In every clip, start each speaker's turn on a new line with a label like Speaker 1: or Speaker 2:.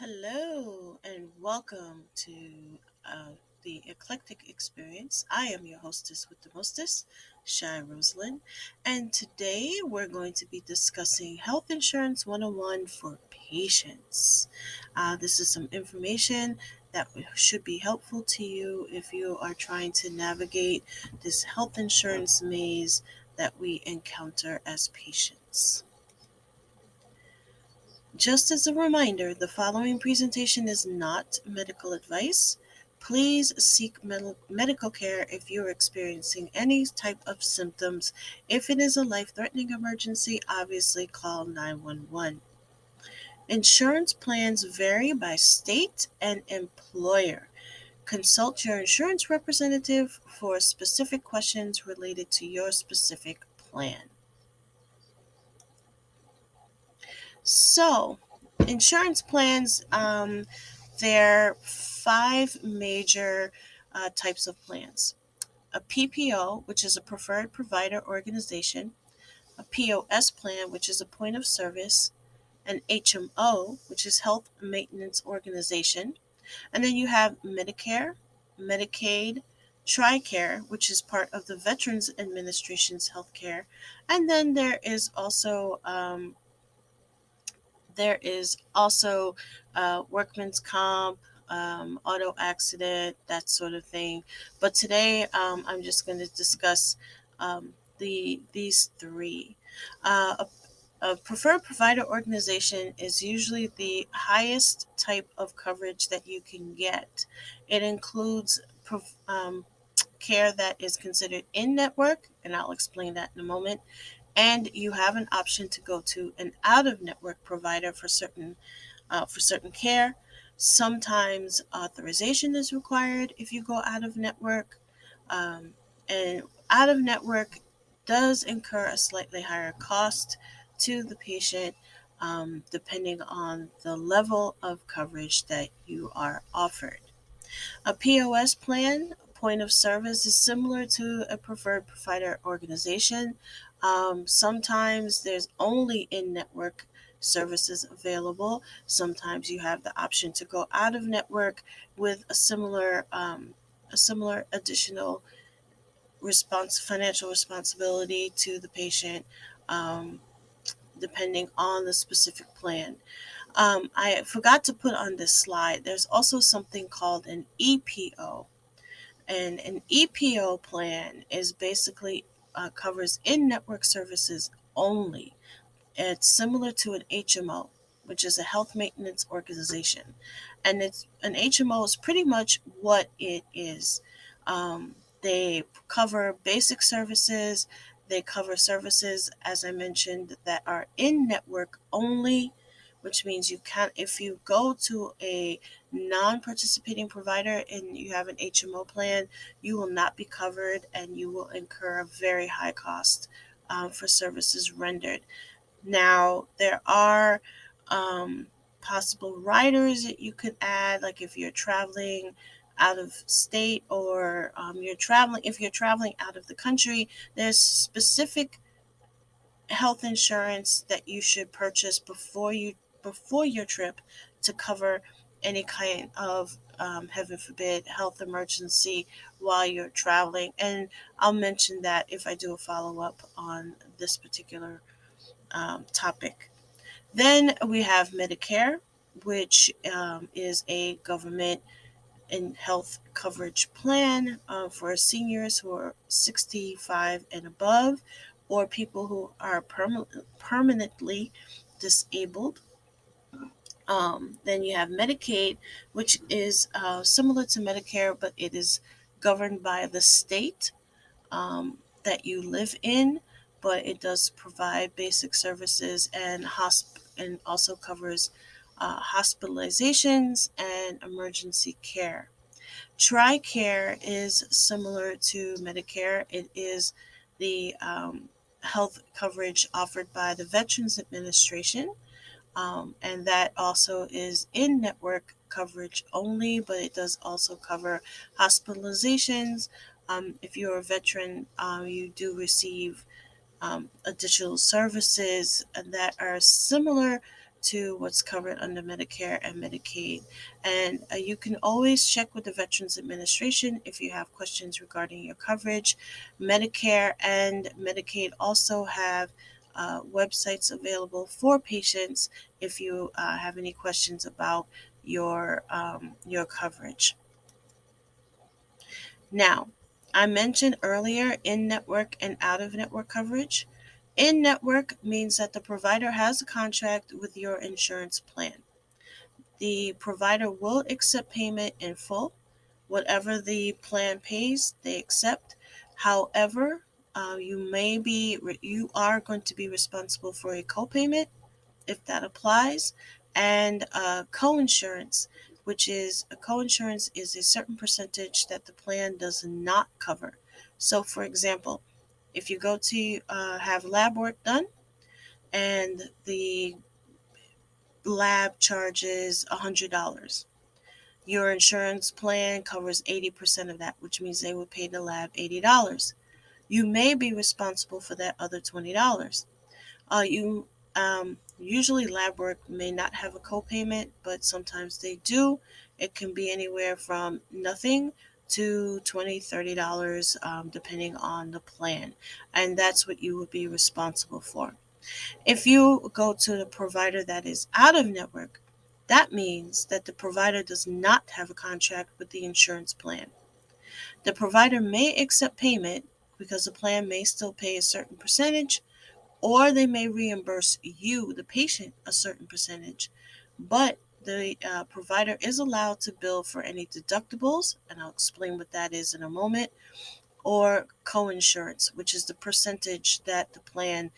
Speaker 1: Hello and welcome to the Eclectic Experience. I am your hostess with the mostest, Shy Rosalind, and today we're going to be discussing Health Insurance 101 for patients. This is some information that should be helpful to you if you are trying to navigate this health insurance maze that we encounter as patients. Just as a reminder, the following presentation is not medical advice. Please seek medical care if you are experiencing any type of symptoms. If it is a life threatening emergency, obviously call 911. Insurance plans vary by state and employer. Consult your insurance representative for specific questions related to your specific plan. So, insurance plans, there are five major types of plans. A PPO, which is a preferred provider organization, a POS plan, which is a point of service, an HMO, which is health maintenance organization, and then you have Medicare, Medicaid, TRICARE, which is part of the Veterans Administration's healthcare, and then there is also workman's comp, auto accident, that sort of thing. But today I'm just going to discuss these three. A preferred provider organization is usually the highest type of coverage that you can get. It includes care that is considered in network, and I'll explain that in a moment, and you have an option to go to an out-of-network provider for certain care. Sometimes authorization is required if you go out of network, um, and out of network does incur a slightly higher cost to the patient, depending on the level of coverage that you are offered. A POS plan, point of service, is similar to a preferred provider organization. Sometimes there's only in network services available. Sometimes you have the option to go out of network with a similar additional financial responsibility to the patient, um, depending on the specific plan. I forgot to put on this slide. There's also something called an EPO. And an EPO plan is basically covers in-network services only. It's similar to an HMO, which is a health maintenance organization, and it's an HMO is pretty much what it is. They cover basic services. They cover services, as I mentioned, that are in network only, which means you can't. If you go to a non-participating provider and you have an HMO plan, you will not be covered, and you will incur a very high cost for services rendered. Now, there are possible riders that you could add, like if you're traveling out of state, or if you're traveling out of the country, there's specific health insurance that you should purchase before your trip to cover any kind of heaven forbid health emergency while you're traveling. And I'll mention that if I do a follow up on this particular topic. Then we have Medicare, which is a government and health coverage plan for seniors who are 65 and above, or people who are permanently disabled. Then you have Medicaid, which is similar to Medicare, but it is governed by the state that you live in, but it does provide basic services and also covers hospitalizations and emergency care. TRICARE is similar to Medicare. It is the health coverage offered by the Veterans Administration, and that also is in network coverage only, but it does also cover hospitalizations. If you're a veteran, you do receive additional services that are similar to what's covered under Medicare and Medicaid. And you can always check with the Veterans Administration if you have questions regarding your coverage. Medicare and Medicaid also have websites available for patients if you have any questions about your coverage. Now, I mentioned earlier in network and out of network coverage. In network means that the provider has a contract with your insurance plan. The provider will accept payment in full. Whatever the plan pays, they accept. However, you are going to be responsible for a copayment if that applies, and coinsurance, which is a coinsurance is a certain percentage that the plan does not cover. So, for example, if you go to have lab work done and the lab charges $100, your insurance plan covers 80% of that, which means they would pay the lab $80. You may be responsible for that other $20. You Usually lab work may not have a copayment, but sometimes they do. It can be anywhere from nothing to $20, $30, depending on the plan, and that's what you would be responsible for. If you go to the provider that is out of network, that means that the provider does not have a contract with the insurance plan. The provider may accept payment because the plan may still pay a certain percentage, or they may reimburse you, the patient, a certain percentage. But the provider is allowed to bill for any deductibles, and I'll explain what that is in a moment, or coinsurance, which is the percentage that the plan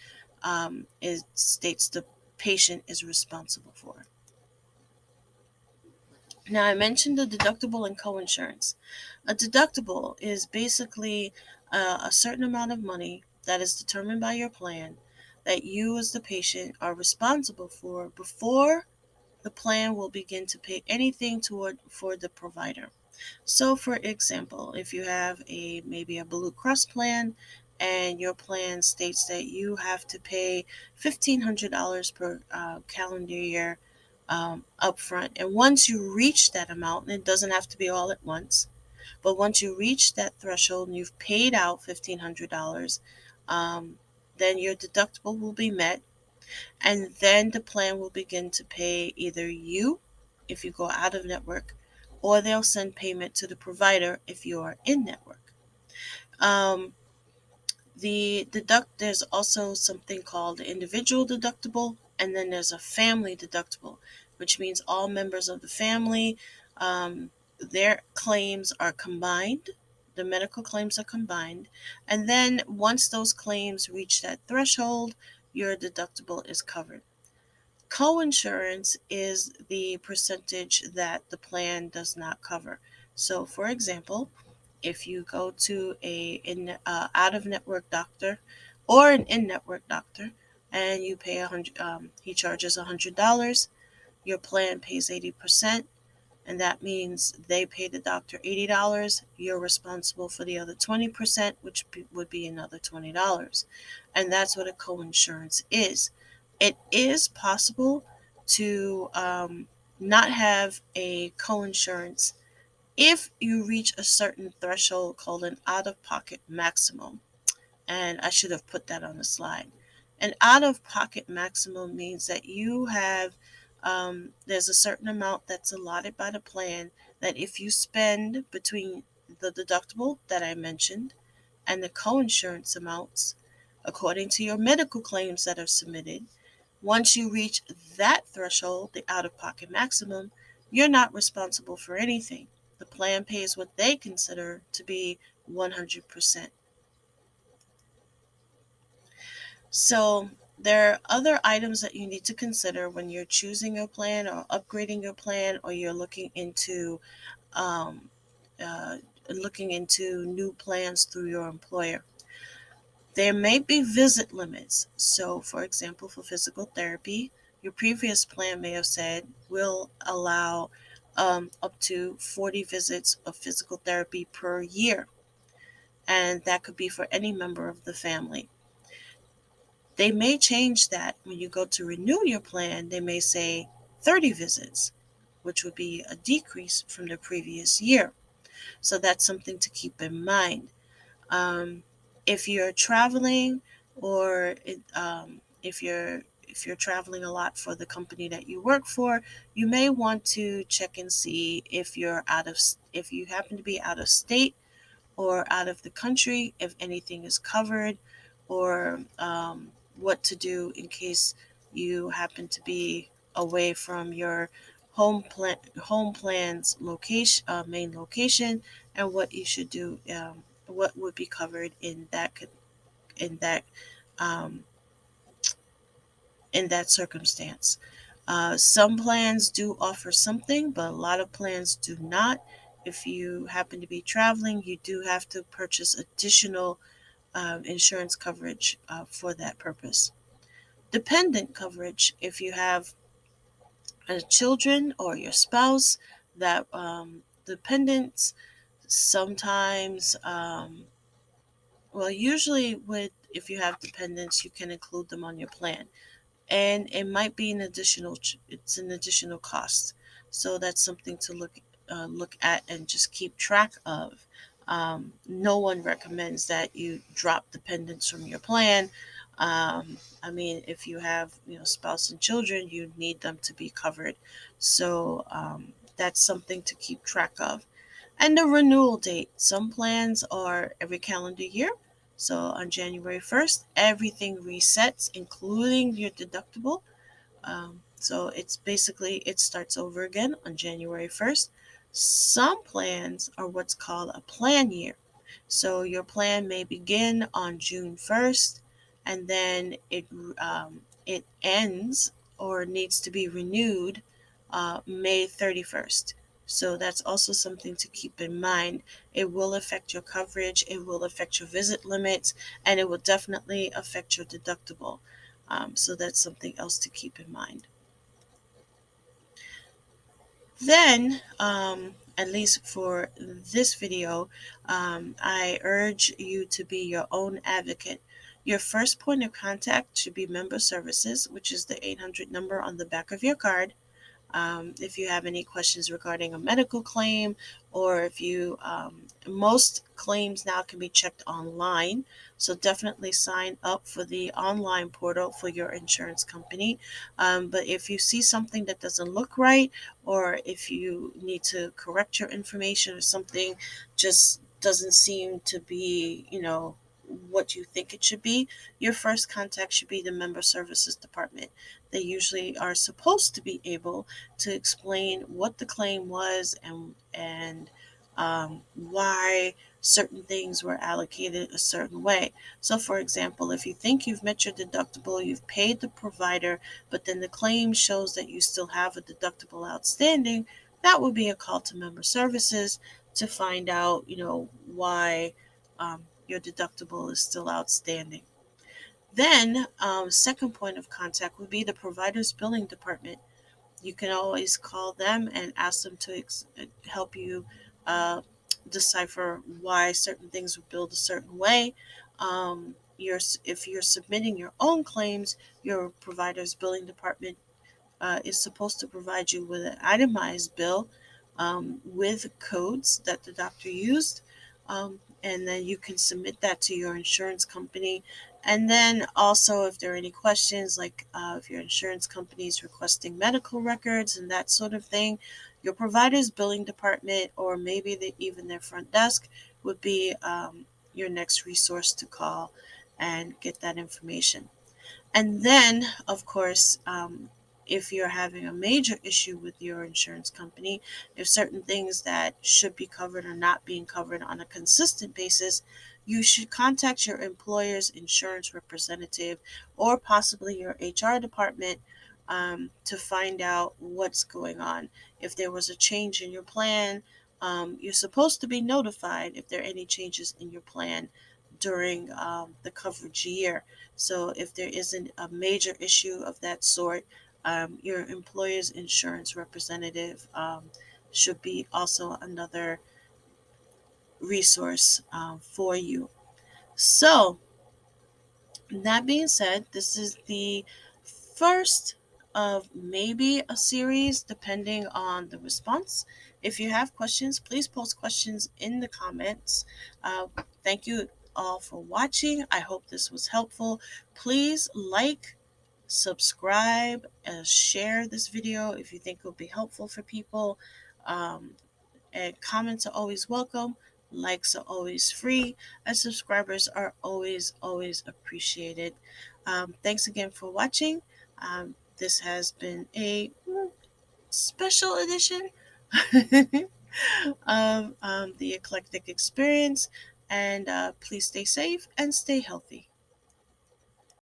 Speaker 1: states the patient is responsible for. Now, I mentioned the deductible and coinsurance. A deductible is basically a certain amount of money that is determined by your plan that you, as the patient, are responsible for before the plan will begin to pay anything toward for the provider. So, for example, if you have maybe a Blue Cross plan and your plan states that you have to pay $1,500 per calendar year upfront, and once you reach that amount, and it doesn't have to be all at once, but once you reach that threshold and you've paid out $1,500, then your deductible will be met, and then the plan will begin to pay either you if you go out of network, or they'll send payment to the provider if you are in network. Um, there's also something called the individual deductible, and then there's a family deductible, which means all members of the family, their claims are combined. The medical claims are combined, and then once those claims reach that threshold, your deductible is covered. Coinsurance is the percentage that the plan does not cover. So, for example, if you go to out of network doctor or an in network doctor, and you pay he charges $100, your plan pays 80%, and that means they pay the doctor $80. You're responsible for the other 20%, which would be another $20, and that's what a coinsurance is. It is possible to not have a coinsurance if you reach a certain threshold called an out of pocket maximum. And I should have put that on the slide. An out of pocket maximum means that there's a certain amount that's allotted by the plan that if you spend between the deductible that I mentioned and the coinsurance amounts, according to your medical claims that are submitted, once you reach that threshold, the out of pocket maximum, you're not responsible for anything. The plan pays what they consider to be 100%. So, there are other items that you need to consider when you're choosing your plan or upgrading your plan, or you're um, uh, looking into new plans through your employer. There may be visit limits. So, for example, for physical therapy, your previous plan may have said will allow up to 40 visits of physical therapy per year, and that could be for any member of the family. They may change that when you go to renew your plan. They may say 30 visits, which would be a decrease from the previous year. So that's something to keep in mind. Um, if you're traveling, or if you're traveling a lot for the company that you work for, you may want to check and see if you happen to be out of state or out of the country, if anything is covered, or what to do in case you happen to be away from your home plan's location, main location, and what you should do, what would be covered in that um, in that circumstance. Some plans do offer something, but a lot of plans do not. If you happen to be traveling, you do have to purchase additional insurance coverage for that purpose. Dependent coverage, if you have children or your spouse, that dependents sometimes, well, usually with if you have dependents, you can include them on your plan, and it might be it's an additional cost. So that's something to look at and just keep track of. No one recommends that you drop dependents from your plan. I mean, if you have spouse and children, you need them to be covered. So that's something to keep track of. And the renewal date. Some plans are every calendar year. So on January 1st, everything resets, including your deductible. So it's basically, it starts over again on January 1st. Some plans are what's called a plan year. So your plan may begin on June 1st, and then it ends or needs to be renewed May 31st. So that's also something to keep in mind. It will affect your coverage, it will affect your visit limits, and it will definitely affect your deductible. So that's something else to keep in mind. Then, at least for this video, I urge you to be your own advocate. Your first point of contact should be member services, which is the 800 number on the back of your card. If you have any questions regarding a medical claim, or if most claims now can be checked online, so definitely sign up for the online portal for your insurance company. But if you see something that doesn't look right, or if you need to correct your information, or something just doesn't seem to be, what you think it should be, your first contact should be the member services department. They usually are supposed to be able to explain what the claim was, and why certain things were allocated a certain way. So, for example, if you think you've met your deductible, you've paid the provider, but then the claim shows that you still have a deductible outstanding, that would be a call to member services to find out, why your deductible is still outstanding. Then, second point of contact would be the provider's billing department. You can always call them and ask them to help you uh, decipher why certain things were billed a certain way. If you're submitting your own claims, your provider's billing department is supposed to provide you with an itemized bill with codes that the doctor used. And then you can submit that to your insurance company. And then also, if there are any questions, like if your insurance company is requesting medical records and that sort of thing, your provider's billing department, or maybe even their front desk, would be your next resource to call and get that information. And then, of course, if you're having a major issue with your insurance company, if certain things that should be covered are not being covered on a consistent basis, you should contact your employer's insurance representative, or possibly your HR department, to find out what's going on. If there was a change in your plan, you're supposed to be notified if there are any changes in your plan during the coverage year. So if there isn't a major issue of that sort, your employer's insurance representative should be also another resource for you. So That being said, this is the first of maybe a series depending on the response. If you have questions, please post questions in the comments. Thank you all for watching. I hope this was helpful. Please like, subscribe, share this video if you think it will be helpful for people. Um, and comments are always welcome. Likes are always free, and subscribers are always appreciated. Thanks again for watching. This has been a special edition of the Eclectic Experience, and please stay safe and stay healthy.